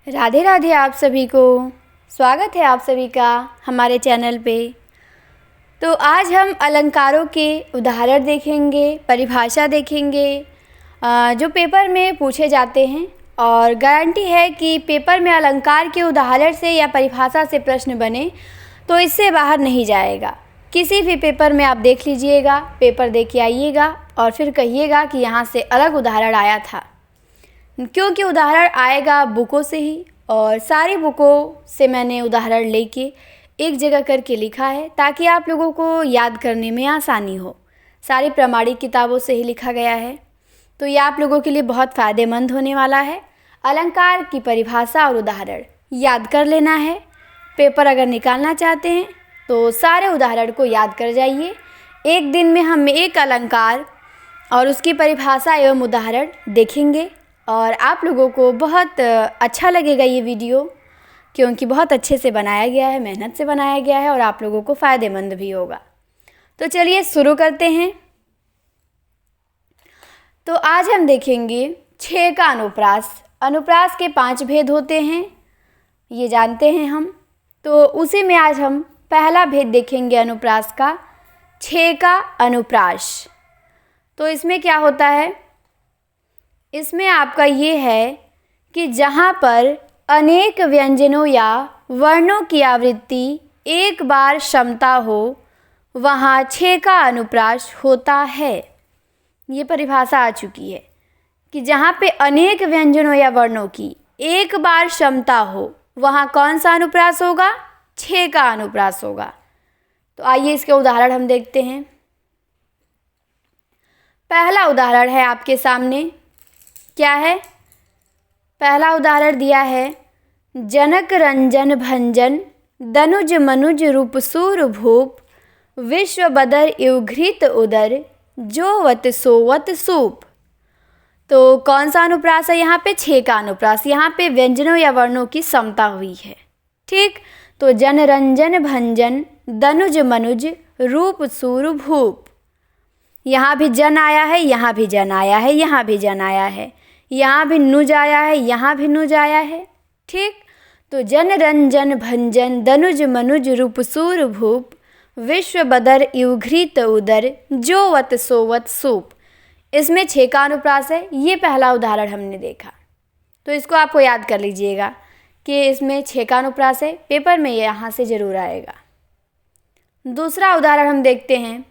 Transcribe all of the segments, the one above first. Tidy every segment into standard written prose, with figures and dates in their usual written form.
राधे राधे आप सभी को। स्वागत है आप सभी का हमारे चैनल पे। तो आज हम अलंकारों के उदाहरण देखेंगे, परिभाषा देखेंगे जो पेपर में पूछे जाते हैं, और गारंटी है कि पेपर में अलंकार के उदाहरण से या परिभाषा से प्रश्न बने तो इससे बाहर नहीं जाएगा। किसी भी पेपर में आप देख लीजिएगा, पेपर दे के आइएगा और फिर कहिएगा कि यहाँ से अलग उदाहरण आया था, क्योंकि उदाहरण आएगा बुकों से ही, और सारी बुकों से मैंने उदाहरण लेके एक जगह करके लिखा है ताकि आप लोगों को याद करने में आसानी हो। सारी प्रमाणिक किताबों से ही लिखा गया है, तो ये आप लोगों के लिए बहुत फ़ायदेमंद होने वाला है। अलंकार की परिभाषा और उदाहरण याद कर लेना है। पेपर अगर निकालना चाहते हैं तो सारे उदाहरण को याद कर जाइए। एक दिन में हम एक अलंकार और उसकी परिभाषा एवं उदाहरण देखेंगे, और आप लोगों को बहुत अच्छा लगेगा ये वीडियो, क्योंकि बहुत अच्छे से बनाया गया है, मेहनत से बनाया गया है और आप लोगों को फ़ायदेमंद भी होगा। तो चलिए शुरू करते हैं। तो आज हम देखेंगे 6 का अनुप्रास। अनुप्रास के 5 भेद होते हैं, ये जानते हैं हम। तो उसी में आज हम पहला भेद देखेंगे अनुप्रास का, 6 का अनुप्रास। तो इसमें क्या होता है, इसमें आपका ये है कि जहाँ पर अनेक व्यंजनों या वर्णों की आवृत्ति एक बार क्षमता हो वहाँ 6 का अनुप्रास होता है। ये परिभाषा आ चुकी है कि जहाँ पे अनेक व्यंजनों या वर्णों की एक बार क्षमता हो वहाँ कौन सा अनुप्रास होगा, 6 का अनुप्रास होगा। तो आइए इसके उदाहरण हम देखते हैं। पहला उदाहरण है आपके सामने, क्या है? पहला उदाहरण दिया है, जनक रंजन भंजन दनुज मनुज रूपसूर भूप विश्व बदर युघृत उदर जोवत सोवत सूप। तो कौन सा अनुप्रास है यहाँ पे? 6 का अनुप्रास। यहाँ पे व्यंजनों या वर्णों की समता हुई है, ठीक। तो जन रंजन भंजन दनुज मनुज रूप सूर भूप, यहाँ भी जन आया है, यहाँ भी जन आया है, यहाँ भी जन आया है, यहाँ भी नुज आया है, यहाँ भी नुज आया है, ठीक। तो जन रंजन भंजन दनुज मनुज रूपसूर भूप विश्व बदर युघृत उदर जोवत सोवत सूप। इसमें 6 का अनुप्रास है। ये पहला उदाहरण हमने देखा, तो इसको आपको याद कर लीजिएगा कि इसमें 6 का अनुप्रास है। पेपर में यहाँ से ज़रूर आएगा। दूसरा उदाहरण हम देखते हैं।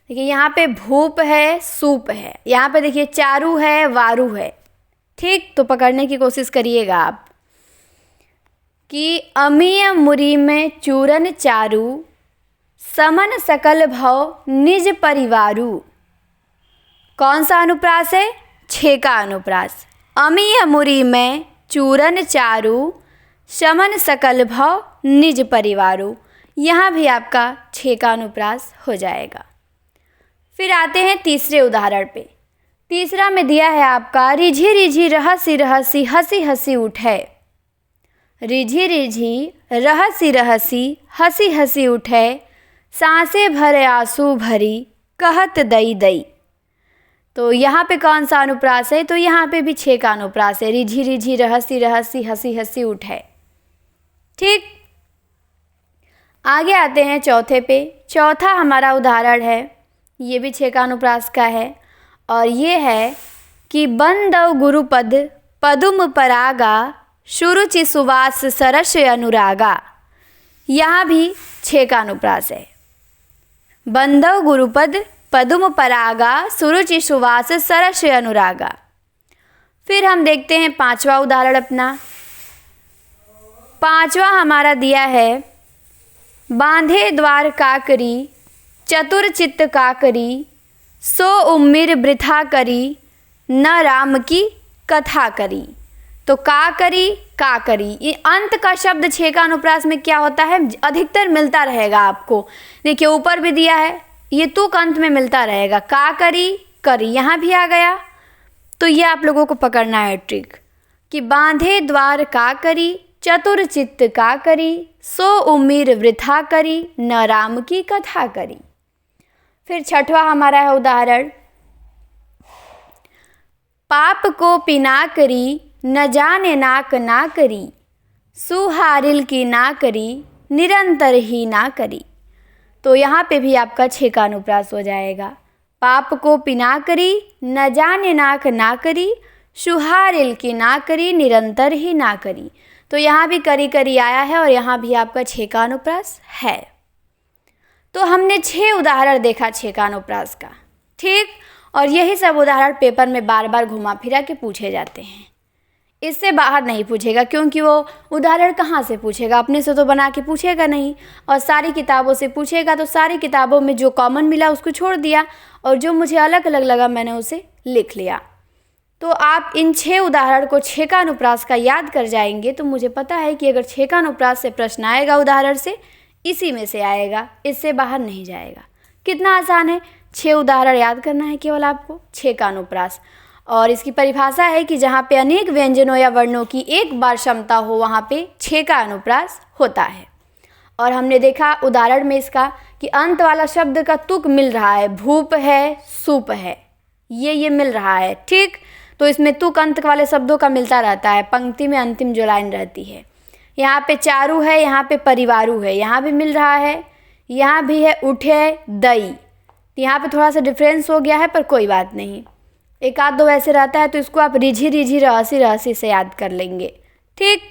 देखिए यहाँ पे भूप है, सूप है, यहाँ पे देखिए चारू है, वारू है, ठीक। तो पकड़ने की कोशिश करिएगा आप कि अमीय मुरी में चूरन चारू समन सकल भव निज परिवारू। कौन सा अनुप्रास है? 6 का अनुप्रास। अमीय मुरी में चूरन चारू समन सकल भव निज परिवारू, यहाँ भी आपका 6 का अनुप्रास हो जाएगा। फिर आते हैं तीसरे उदाहरण पे। तीसरा में दिया है आपका, रिझी रिझी रहसी रहसी हंसी हंसी उठे। रिझी रिझी रहसी रहसी हंसी हंसी उठे सांसें भरे आंसू भरी कहत दई दई। तो यहाँ पे कौन सा अनुप्रास है? तो यहाँ पे भी 6 का अनुप्रास है। रिझी रिझी रहसी रहसी हंसी हंसी उठे, ठीक। आगे आते हैं चौथे पे। चौथा हमारा उदाहरण है, ये भी 6 का अनुप्रास का है, और ये है कि बंदव गुरुपद पदुम परागा शुरुचि सुवास सरस अनुरागा। यहाँ भी 6 का अनुप्रास है। बंदव गुरुपद पदुम परागा सुरुचि सुवास सरस अनुरागा। फिर हम देखते हैं 5वां उदाहरण अपना। 5वां हमारा दिया है, बांधे द्वार काकरी चतुर चित्त काकरी सो उम्मीर वृथा करी न राम की कथा करी। तो काकरी काकरी, ये अंत का शब्द 6 का अनुप्रास में क्या होता है? अधिकतर मिलता रहेगा आपको। देखिए ऊपर भी दिया है, ये तुक अंत में मिलता रहेगा। काकरी करी यहाँ भी आ गया। तो ये आप लोगों को पकड़ना है ट्रिक कि बांधे द्वार काकरी चतुर चित्त काकरी सो उम्मीर वृथा करी न राम की कथा करी। फिर 6वां हमारा है उदाहरण, पाप को पिना करी न जाने नाक ना करी, सुहारिल की ना करी, निरंतर ही ना करी। तो यहाँ पे भी आपका 6 का अनुप्रास हो जाएगा। पाप को पिना करी, न जाने नाक ना करी, सुहारिल की ना करी, निरंतर ही ना करी। तो यहाँ भी करी करी आया है और यहाँ भी आपका 6 का अनुप्रास है। तो हमने 6 उदाहरण देखा 6 का अनुप्रास का, ठीक। और यही सब उदाहरण पेपर में बार बार घुमा फिरा के पूछे जाते हैं। इससे बाहर नहीं पूछेगा, क्योंकि वो उदाहरण कहाँ से पूछेगा, अपने से तो बना के पूछेगा नहीं। और सारी किताबों से पूछेगा तो सारी किताबों में जो कॉमन मिला उसको छोड़ दिया और जो मुझे अलग अलग लगा मैंने उसे लिख लिया। तो आप इन 6 उदाहरण को 6 का अनुप्रास का याद कर जाएंगे तो मुझे पता है कि अगर 6 का अनुप्रास से प्रश्न आएगा उदाहरण से, इसी में से आएगा, इससे बाहर नहीं जाएगा। कितना आसान है, 6 उदाहरण याद करना है केवल आपको, 6 का अनुप्रास। और इसकी परिभाषा है कि जहाँ पे अनेक व्यंजनों या वर्णों की एक बार क्षमता हो वहाँ पे 6 का अनुप्रास होता है। और हमने देखा उदाहरण में इसका कि अंत वाला शब्द का तुक मिल रहा है, भूप है, सूप है, ये मिल रहा है, ठीक। तो इसमें तुक अंत वाले शब्दों का मिलता रहता है, पंक्ति में अंतिम जो लाइन रहती है। यहाँ पे चारू है, यहाँ पे परिवारू है, यहाँ भी मिल रहा है, यहाँ भी है उठे दई। यहाँ पे थोड़ा सा डिफरेंस हो गया है पर कोई बात नहीं, एक आध दो ऐसे रहता है तो इसको आप रिझी रिझी रहसी रहसी से याद कर लेंगे, ठीक।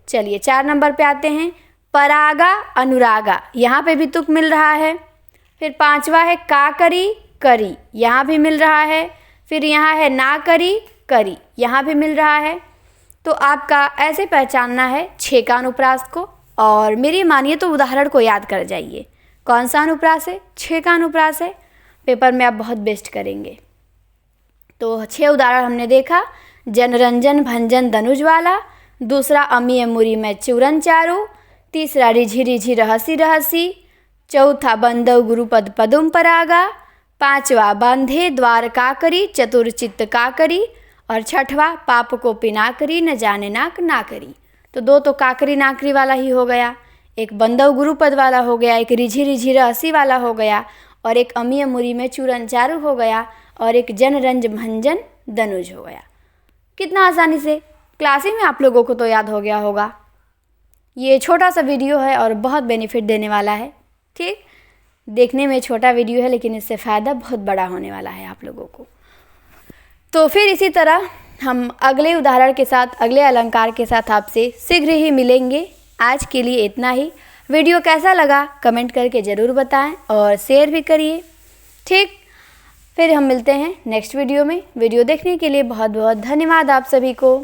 चलिए 4 नंबर पे आते हैं, परागा अनुरागा, यहाँ पे भी तुक मिल रहा है। फिर 5वां है काकरी करी, यहाँ भी मिल रहा है। फिर यहाँ है ना करी करी, यहाँ भी मिल रहा है। तो आपका ऐसे पहचानना है 6 का अनुप्रास को। और मेरी मानिए तो उदाहरण को याद कर जाइए, कौन सा अनुप्रास है, 6 का अनुप्रास है। पेपर में आप बहुत बेस्ट करेंगे। तो 6 उदाहरण हमने देखा, जनरंजन भंजन धनुज वाला, दूसरा अमीय मुरी में चूरन चारू, तीसरा रिझी रिझी रहसी रहसी, चौथा बंदव गुरुपद पदुम परागा, 5वां बंधे द्वार काकरी चतुरचित्त काकरी, और 6वां पाप को पिना करी न जाने नाक ना करी। तो 2 तो काकरी नाकरी वाला ही हो गया, एक बंदव गुरुपद वाला हो गया, एक रिझी रिझी रहसी वाला हो गया, और एक अमीय मुरी में चूरन चारू हो गया, और एक जनरंज भंजन धनुज हो गया। कितना आसानी से क्लास ही में आप लोगों को तो याद हो गया होगा। ये छोटा सा वीडियो है और बहुत बेनिफिट देने वाला है, ठीक। देखने में छोटा वीडियो है लेकिन इससे फ़ायदा बहुत बड़ा होने वाला है आप लोगों को। तो फिर इसी तरह हम अगले उदाहरण के साथ, अगले अलंकार के साथ आपसे शीघ्र ही मिलेंगे। आज के लिए इतना ही। वीडियो कैसा लगा कमेंट करके ज़रूर बताएं और शेयर भी करिए, ठीक। फिर हम मिलते हैं नेक्स्ट वीडियो में। वीडियो देखने के लिए बहुत बहुत धन्यवाद आप सभी को।